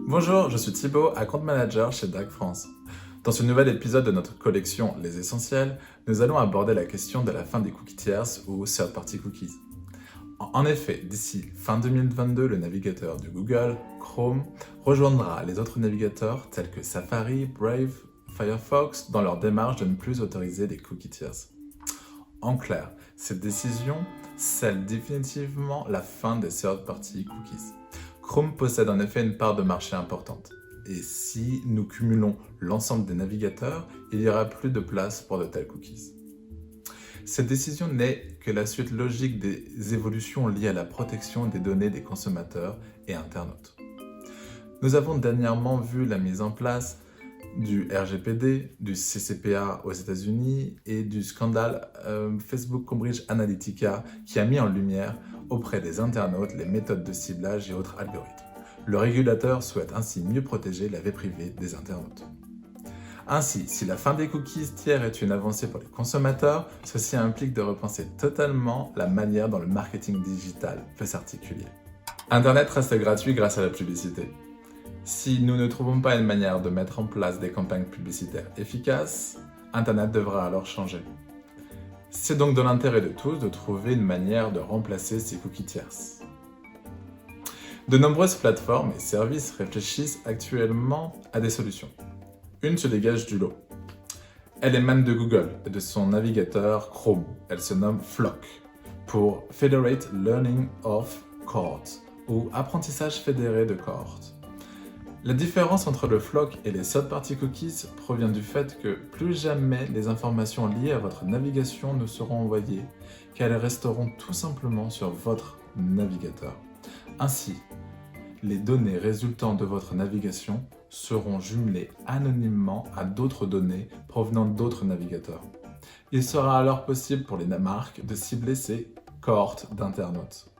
Bonjour, je suis Thibaut, account manager chez DAG France. Dans ce nouvel épisode de notre collection Les Essentiels, nous allons aborder la question de la fin des cookies tierces ou third-party cookies. En effet, d'ici fin 2022, le navigateur du Google, Chrome, rejoindra les autres navigateurs tels que Safari, Brave, Firefox dans leur démarche de ne plus autoriser les cookies tierces. En clair, cette décision scelle définitivement la fin des third-party cookies. Chrome possède en effet une part de marché importante. Et si nous cumulons l'ensemble des navigateurs, il n'y aura plus de place pour de tels cookies. Cette décision n'est que la suite logique des évolutions liées à la protection des données des consommateurs et internautes. Nous avons dernièrement vu la mise en place du RGPD, du CCPA aux États-Unis et du scandale Facebook Cambridge Analytica qui a mis en lumière auprès des internautes les méthodes de ciblage et autres algorithmes. Le régulateur souhaite ainsi mieux protéger la vie privée des internautes. Ainsi, si la fin des cookies tiers est une avancée pour les consommateurs, ceci implique de repenser totalement la manière dont le marketing digital peut s'articuler. Internet reste gratuit grâce à la publicité. Si nous ne trouvons pas une manière de mettre en place des campagnes publicitaires efficaces, Internet devra alors changer. C'est donc de l'intérêt de tous de trouver une manière de remplacer ces cookies tierces. De nombreuses plateformes et services réfléchissent actuellement à des solutions. Une se dégage du lot. Elle émane de Google et de son navigateur Chrome. Elle se nomme Flock pour Federate Learning of Cohorts ou apprentissage fédéré de cohortes. La différence entre le Flock et les third-party cookies provient du fait que plus jamais les informations liées à votre navigation ne seront envoyées, qu'elles resteront tout simplement sur votre navigateur. Ainsi, les données résultant de votre navigation seront jumelées anonymement à d'autres données provenant d'autres navigateurs. Il sera alors possible pour les marques de cibler ces cohortes d'internautes.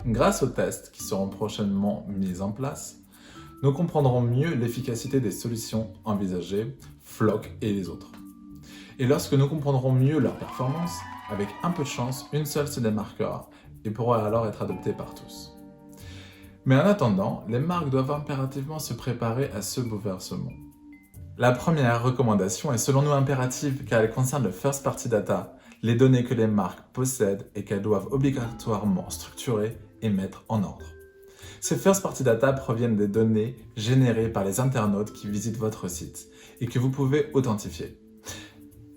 Grâce aux tests qui seront prochainement mis en place, nous comprendrons mieux l'efficacité des solutions envisagées, Flock et les autres. Et lorsque nous comprendrons mieux leur performance, avec un peu de chance, une seule se démarquera et pourra alors être adoptée par tous. Mais en attendant, les marques doivent impérativement se préparer à ce bouleversement. La première recommandation est selon nous impérative car elle concerne le first party data, les données que les marques possèdent et qu'elles doivent obligatoirement structurer et mettre en ordre. Ces first party data proviennent des données générées par les internautes qui visitent votre site et que vous pouvez authentifier.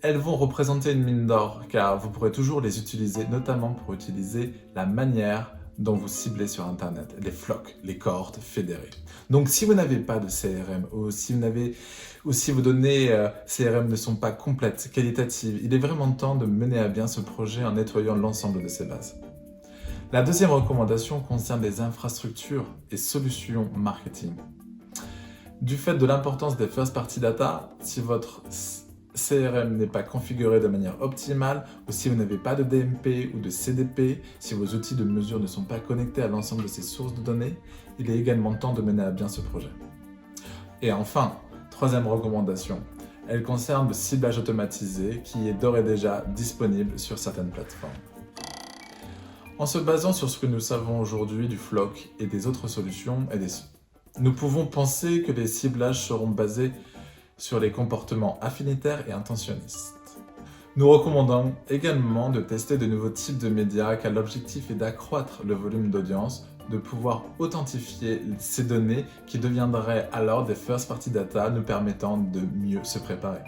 Elles vont représenter une mine d'or car vous pourrez toujours les utiliser, notamment pour utiliser la manière dont vous ciblez sur Internet, les flocks, les cohortes fédérées. Donc si vous n'avez pas de CRM ou si vos données CRM ne sont pas complètes, qualitatives, il est vraiment temps de mener à bien ce projet en nettoyant l'ensemble de ces bases. La deuxième recommandation concerne les infrastructures et solutions marketing. Du fait de l'importance des first party data, si votre CRM n'est pas configuré de manière optimale ou si vous n'avez pas de DMP ou de CDP, si vos outils de mesure ne sont pas connectés à l'ensemble de ces sources de données, il est également temps de mener à bien ce projet. Et enfin, troisième recommandation, elle concerne le ciblage automatisé qui est d'ores et déjà disponible sur certaines plateformes. En se basant sur ce que nous savons aujourd'hui du Flock et des autres solutions, nous pouvons penser que les ciblages seront basés sur les comportements affinitaires et intentionnistes. Nous recommandons également de tester de nouveaux types de médias car l'objectif est d'accroître le volume d'audience, de pouvoir authentifier ces données qui deviendraient alors des first party data nous permettant de mieux se préparer.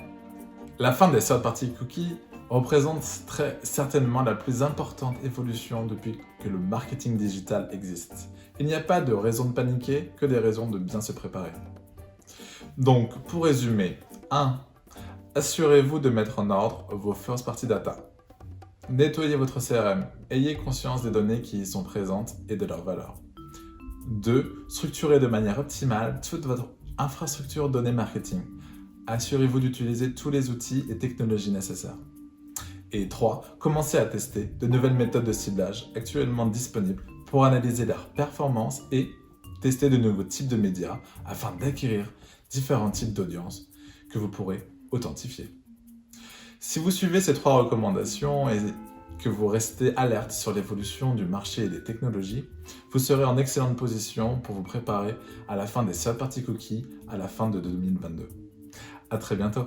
La fin des third party cookies représente très certainement la plus importante évolution depuis que le marketing digital existe. Il n'y a pas de raison de paniquer, que des raisons de bien se préparer. Donc, pour résumer, 1. Assurez-vous de mettre en ordre vos first party data. Nettoyez votre CRM, ayez conscience des données qui y sont présentes et de leur valeur. 2. Structurez de manière optimale toute votre infrastructure données marketing. Assurez-vous d'utiliser tous les outils et technologies nécessaires. Et 3. Commencez à tester de nouvelles méthodes de ciblage actuellement disponibles pour analyser leur performance et tester de nouveaux types de médias afin d'acquérir différents types d'audience que vous pourrez authentifier. Si vous suivez ces 3 recommandations et que vous restez alerte sur l'évolution du marché et des technologies, vous serez en excellente position pour vous préparer à la fin des third-party cookies à la fin de 2022. À très bientôt!